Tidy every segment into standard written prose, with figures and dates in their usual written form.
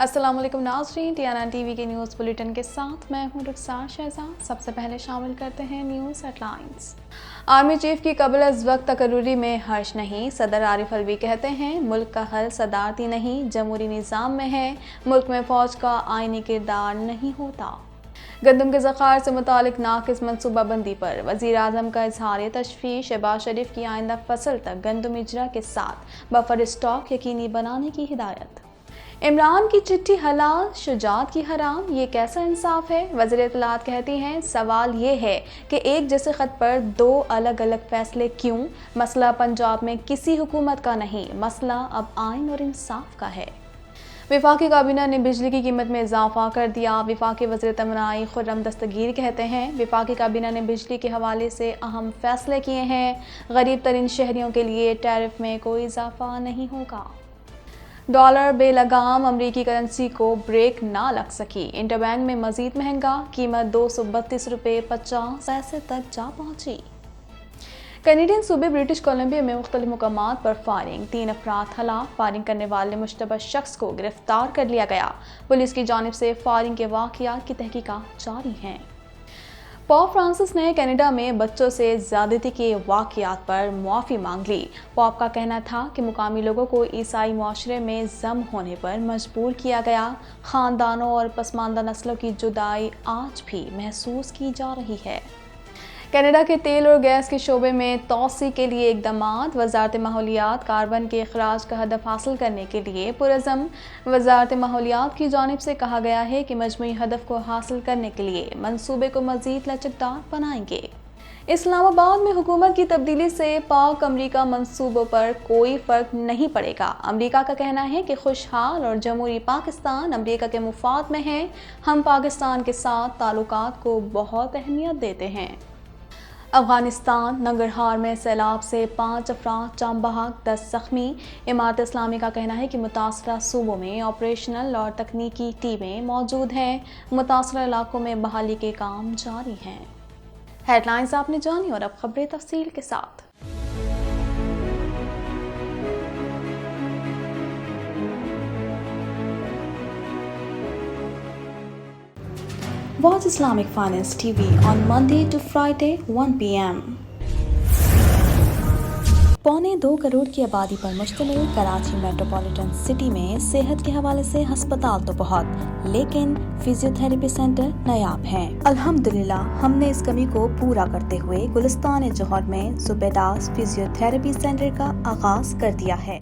السلام علیکم ناظرین، TNN ٹی وی کے نیوز بلیٹن کے ساتھ میں ہوں رخسار شہزاد۔ سب سے پہلے شامل کرتے ہیں news headlines. Army chief کی قبل از وقت تقرری میں حرج نہیں، صدر عارف الوی کہتے ہیں ملک کا حل صدارتی نہیں جمہوری نظام میں ہے، ملک میں فوج کا آئینی کردار نہیں ہوتا۔ گندم کے ذخائر سے متعلق ناقص منصوبہ بندی پر وزیر اعظم کا اظہار تشویش، شہباز شریف کی آئندہ فصل تک گندم اجرا کے ساتھ بفر اسٹاک یقینی بنانے کی ہدایت۔ عمران کی چٹھی حلال، شجاعت کی حرام، یہ کیسا انصاف ہے؟ وزیر اطلاعات کہتی ہیں سوال یہ ہے کہ ایک جیسے خط پر دو الگ الگ فیصلے کیوں؟ مسئلہ پنجاب میں کسی حکومت کا نہیں، مسئلہ اب آئین اور انصاف کا ہے۔ وفاقی کابینہ نے بجلی کی قیمت میں اضافہ کر دیا۔ وفاقی وزیر توانائی خرم دستگیر کہتے ہیں وفاقی کابینہ نے بجلی کے حوالے سے اہم فیصلے کیے ہیں، غریب ترین شہریوں کے لیے ٹیرف میں کوئی اضافہ نہیں ہوگا۔ ڈالر بے لگام، امریکی کرنسی کو بریک نہ لگ سکی، انٹر بینک میں مزید مہنگا، قیمت 232 روپے 50 پیسے تک جا پہنچی۔ کینیڈین صوبے برٹش کولمبیا میں مختلف مقامات پر فائرنگ، 3 افراد ہلاک، فائرنگ کرنے والے مشتبہ شخص کو گرفتار کر لیا گیا، پولیس کی جانب سے فائرنگ کے واقعات کی تحقیقات جاری ہیں۔ پوپ فرانسس نے کینیڈا میں بچوں سے زیادتی کے واقعات پر معافی مانگ لی۔ پوپ کا کہنا تھا کہ مقامی لوگوں کو عیسائی معاشرے میں ضم ہونے پر مجبور کیا گیا، خاندانوں اور پسماندہ نسلوں کی جدائی آج بھی محسوس کی جا رہی ہے۔ کینیڈا کے تیل اور گیس کے شعبے میں توسیع کے لیے اقدامات، وزارت ماحولیات کاربن کے اخراج کا ہدف حاصل کرنے کے لیے پرعزم۔ وزارت ماحولیات کی جانب سے کہا گیا ہے کہ مجموعی ہدف کو حاصل کرنے کے لیے منصوبے کو مزید لچکدار بنائیں گے۔ اسلام آباد میں حکومت کی تبدیلی سے پاک امریکہ منصوبوں پر کوئی فرق نہیں پڑے گا۔ امریکہ کا کہنا ہے کہ خوشحال اور جمہوری پاکستان امریکہ کے مفاد میں ہے، ہم پاکستان کے ساتھ تعلقات کو بہت اہمیت دیتے ہیں۔ افغانستان ننگرہار میں سیلاب سے 5 افراد جاں بحق، 10 زخمی۔ امارت اسلامی کا کہنا ہے کہ متاثرہ صوبوں میں آپریشنل اور تکنیکی ٹیمیں موجود ہیں، متاثرہ علاقوں میں بحالی کے کام جاری ہیں۔ ہیڈ لائنز آپ نے جانی اور اب خبریں تفصیل کے ساتھ۔ Watch Islamic Finance TV on Monday to Friday 1 p.m. 1.25 crore کی آبادی پر مشتمل کراچی میٹروپولیٹن سٹی میں صحت کے حوالے سے ہسپتال تو بہت، لیکن فزیو تھراپی سینٹر نایاب ہیں۔ الحمدللہ ہم نے اس کمی کو پورا کرتے ہوئے گلستان جوہر میں زبیداس فزیو تھراپی سینٹر کا آغاز کر دیا ہے۔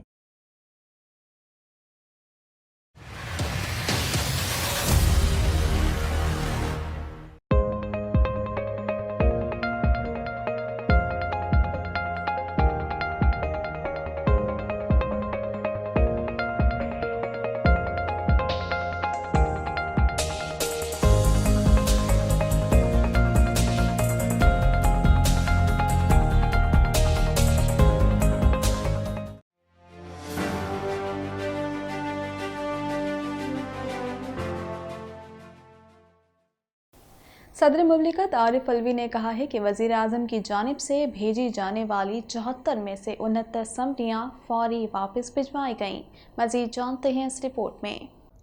صدر مملکت عارف الوی نے کہا ہے کہ وزیر اعظم کی جانب سے بھیجی جانے والی 74 میں سے 69 سمریاں فوری واپس بھجوائی گئیں۔ مزید جانتے ہیں اس رپورٹ میں۔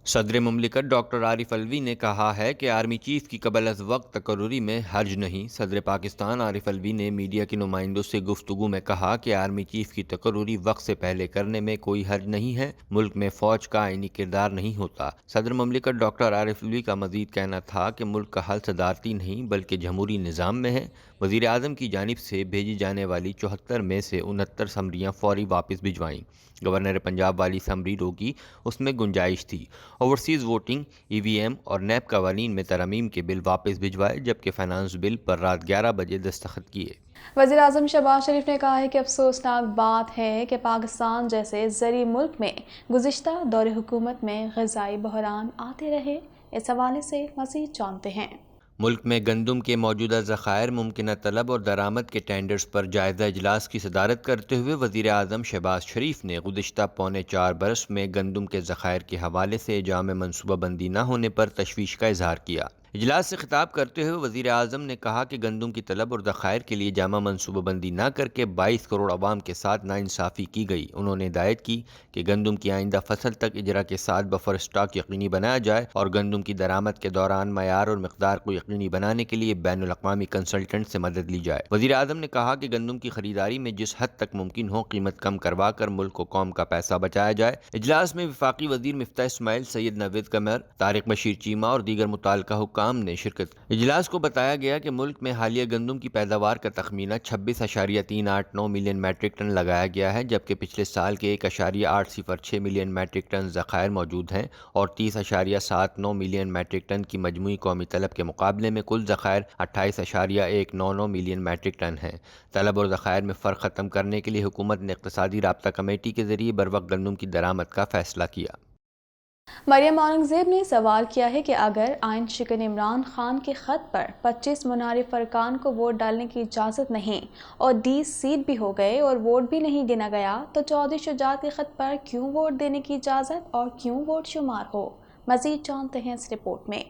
صدر مملکت ڈاکٹر عارف الوی نے کہا ہے کہ آرمی چیف کی قبل از وقت تقرری میں حرج نہیں۔ صدر پاکستان عارف الوی نے میڈیا کے نمائندوں سے گفتگو میں کہا کہ آرمی چیف کی تقرری وقت سے پہلے کرنے میں کوئی حرج نہیں ہے، ملک میں فوج کا آئینی کردار نہیں ہوتا۔ صدر مملکت ڈاکٹر عارف الوی کا مزید کہنا تھا کہ ملک کا حل صدارتی نہیں بلکہ جمہوری نظام میں ہے۔ وزیر اعظم کی جانب سے بھیجی جانے والی 74 میں سے 69 سمریاں فوری واپس بھجوائیں۔ گورنر پنجاب والی سمری روکی، اس میں گنجائش تھی۔ اوورسیز ووٹنگ، EVM اور نیب قوانین میں ترامیم کے بل واپس بھجوائے، جبکہ فائنانس بل پر رات 11 بجے دستخط کیے۔ وزیر اعظم شہباز شریف نے کہا ہے کہ افسوسناک بات ہے کہ پاکستان جیسے زرعی ملک میں گزشتہ دور حکومت میں غذائی بحران آتے رہے۔ اس حوالے سے مزید جانتے ہیں۔ ملک میں گندم کے موجودہ ذخائر، ممکنہ طلب اور درآمد کے ٹینڈرز پر جائزہ اجلاس کی صدارت کرتے ہوئے وزیر اعظم شہباز شریف نے گزشتہ 4.25 برس میں گندم کے ذخائر کے حوالے سے جامع منصوبہ بندی نہ ہونے پر تشویش کا اظہار کیا۔ اجلاس سے خطاب کرتے ہوئے وزیر اعظم نے کہا کہ گندم کی طلب اور ذخائر کے لیے جامع منصوبہ بندی نہ کر کے 22 کروڑ عوام کے ساتھ ناانصافی کی گئی۔ انہوں نے ہدایت کی کہ گندم کی آئندہ فصل تک اجرا کے ساتھ بفر اسٹاک یقینی بنایا جائے اور گندم کی درآمد کے دوران معیار اور مقدار کو یقینی بنانے کے لیے بین الاقوامی کنسلٹنٹ سے مدد لی جائے۔ وزیر اعظم نے کہا کہ گندم کی خریداری میں جس حد تک ممکن ہو قیمت کم کروا کر ملک و قوم کا پیسہ بچایا جائے۔ اجلاس میں وفاقی وزیر مفتاح اسماعیل، سید نوید قمر، طارق بشیر چیمہ اور دیگر متعلقہ حکام نے شرکت کی۔ اجلاس کو بتایا گیا کہ ملک میں حالیہ گندم کی پیداوار کا تخمینہ 26.389 ملین میٹرک ٹن لگایا گیا ہے، جبکہ پچھلے سال کے 1.806 ملین میٹرک ٹن ذخائر موجود ہیں اور 30.79 ملین میٹرک ٹن کی مجموعی قومی طلب کے مقابلے میں کل ذخائر 28.199 ملین میٹرک ٹن ہیں۔ طلب اور ذخائر میں فرق ختم کرنے کے لیے حکومت نے اقتصادی رابطہ کمیٹی کے ذریعے بروقت گندم کی درآمد کا فیصلہ کیا۔ مریم اورنگزیب نے سوال کیا ہے کہ اگر آئین شکن عمران خان کے خط پر 25 منحرف ارکان کو ووٹ ڈالنے کی اجازت نہیں اور 20 سیٹ بھی ہو گئے اور ووٹ بھی نہیں گنا گیا تو چودھری شجاعت کے خط پر کیوں ووٹ دینے کی اجازت اور کیوں ووٹ شمار ہو؟ مزید جانتے ہیں اس رپورٹ میں۔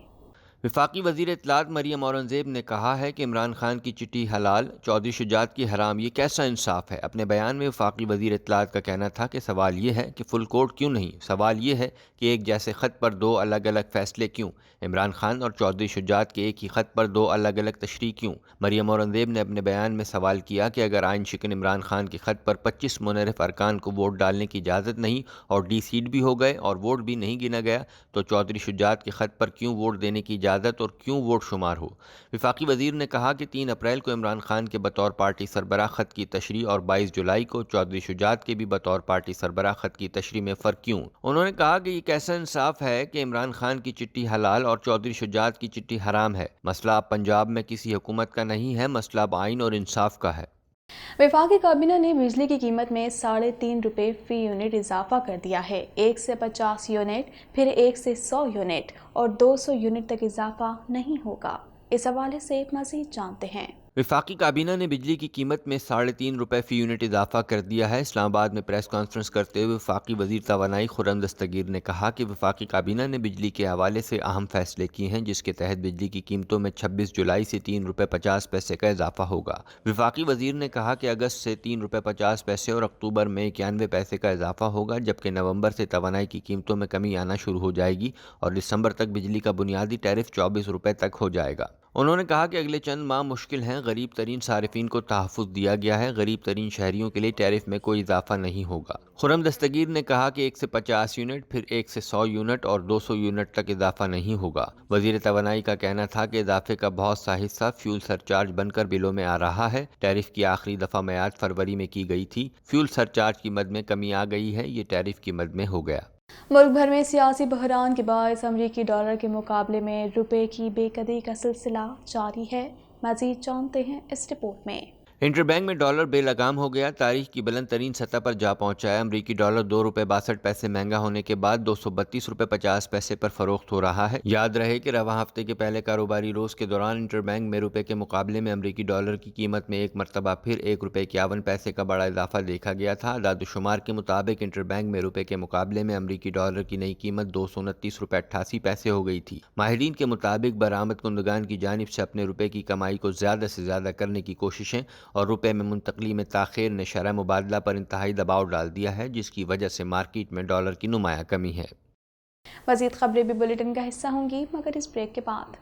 وفاقی وزیر اطلاعات مریم اورنگزیب نے کہا ہے کہ عمران خان کی چٹھی حلال، چودھری شجاعت کی حرام، یہ کیسا انصاف ہے؟ اپنے بیان میں وفاقی وزیر اطلاعات کا کہنا تھا کہ سوال یہ ہے کہ فل کوڈ کیوں نہیں؟ سوال یہ ہے کہ ایک جیسے خط پر دو الگ الگ فیصلے کیوں؟ عمران خان اور چودھری شجاعت کے ایک ہی خط پر دو الگ الگ تشریح کیوں؟ مریم اورنگزیب نے اپنے بیان میں سوال کیا کہ اگر آئین شکن عمران خان کے خط پر 25 منحرف ارکان کو ووٹ ڈالنے کی اجازت نہیں اور 20 سیٹ بھی ہو گئے اور ووٹ بھی نہیں گنا گیا تو چودھری شجاعت کے خط پر کیوں ووٹ دینے کی اجازت اور کیوں ووٹ شمار ہو؟ وفاقی وزیر نے کہا کہ 3 اپریل کو عمران خان کے بطور پارٹی سربراہ خط کی تشریح اور 22 جولائی کو چودھری شجاعت کے بھی بطور پارٹی سربراہ خط کی تشریح میں فرق کیوں؟ انہوں نے کہا کہ یہ کیسا انصاف ہے کہ عمران خان کی چٹھی حلال اور چودھری شجاعت کی چٹھی حرام ہے؟ مسئلہ اب پنجاب میں کسی حکومت کا نہیں ہے، مسئلہ اب آئین اور انصاف کا ہے۔ وفاقی کابینہ نے بجلی کی قیمت میں 3.5 روپے فی یونٹ اضافہ کر دیا ہے۔ 1 سے 50 یونٹ، پھر 1 سے 100 یونٹ اور 200 یونٹ تک اضافہ نہیں ہوگا۔ اس حوالے سے مزید جانتے ہیں۔ وفاقی کابینہ نے بجلی کی قیمت میں 3.5 روپے فی یونٹ اضافہ کر دیا ہے۔ اسلام آباد میں پریس کانفرنس کرتے ہوئے وفاقی وزیر توانائی خرم دستگیر نے کہا کہ وفاقی کابینہ نے بجلی کے حوالے سے اہم فیصلے کیے ہیں، جس کے تحت بجلی کی قیمتوں میں 26 جولائی سے 3 روپے 50 پیسے کا اضافہ ہوگا۔ وفاقی وزیر نے کہا کہ اگست سے 3 روپے 50 پیسے اور اکتوبر میں 91 پیسے کا اضافہ ہوگا، جبکہ نومبر سے توانائی کی قیمتوں میں کمی آنا شروع ہو جائے گی اور دسمبر تک بجلی کا بنیادی ٹیرف 24 روپے تک ہو جائے گا۔ انہوں نے کہا کہ اگلے چند ماہ مشکل ہیں، غریب ترین صارفین کو تحفظ دیا گیا ہے، غریب ترین شہریوں کے لیے ٹیرف میں کوئی اضافہ نہیں ہوگا۔ خرم دستگیر نے کہا کہ 1 سے 50 یونٹ، پھر 1 سے 100 یونٹ اور 200 یونٹ تک اضافہ نہیں ہوگا۔ وزیر توانائی کا کہنا تھا کہ اضافے کا بہت سا حصہ فیول سرچارج بن کر بلوں میں آ رہا ہے۔ ٹیرف کی آخری دفعہ میعاد فروری میں کی گئی تھی۔ فیول سرچارج کی مد میں کمی آ گئی ہے، یہ ٹیرف کی مد میں ہو گیا۔ ملک بھر میں سیاسی بحران کے باعث امریکی ڈالر کے مقابلے میں روپے کی بے قدری کا سلسلہ جاری ہے۔ مزید جانتے ہیں اس رپورٹ میں۔ انٹر بینک میں ڈالر بے لگام ہو گیا، تاریخ کی بلند ترین سطح پر جا پہنچا ہے۔ امریکی ڈالر 2 روپے 62 پیسے مہنگا ہونے کے بعد 232 روپے 50 پیسے پر فروخت ہو رہا ہے۔ یاد رہے کہ رواں ہفتے کے پہلے کاروباری روز کے دوران انٹر بینک میں روپے کے مقابلے میں امریکی ڈالر کی قیمت میں ایک مرتبہ پھر 1 روپے 51 پیسے کا بڑا اضافہ دیکھا گیا تھا۔ اعداد و شمار کے مطابق انٹر بینک میں روپے کے مقابلے میں امریکی ڈالر کی نئی قیمت 229 روپے 88 پیسے ہو گئی تھی۔ ماہرین کے مطابق برآمد کنندگان کی جانب سے اپنے روپے کی کمائی کو زیادہ سے زیادہ کرنے کی کوششیں اور روپے میں منتقلی میں تاخیر نے شرح مبادلہ پر انتہائی دباؤ ڈال دیا ہے، جس کی وجہ سے مارکیٹ میں ڈالر کی نمایاں کمی ہے۔ مزید خبریں بھی بلیٹن کا حصہ ہوں گی، مگر اس بریک کے بعد۔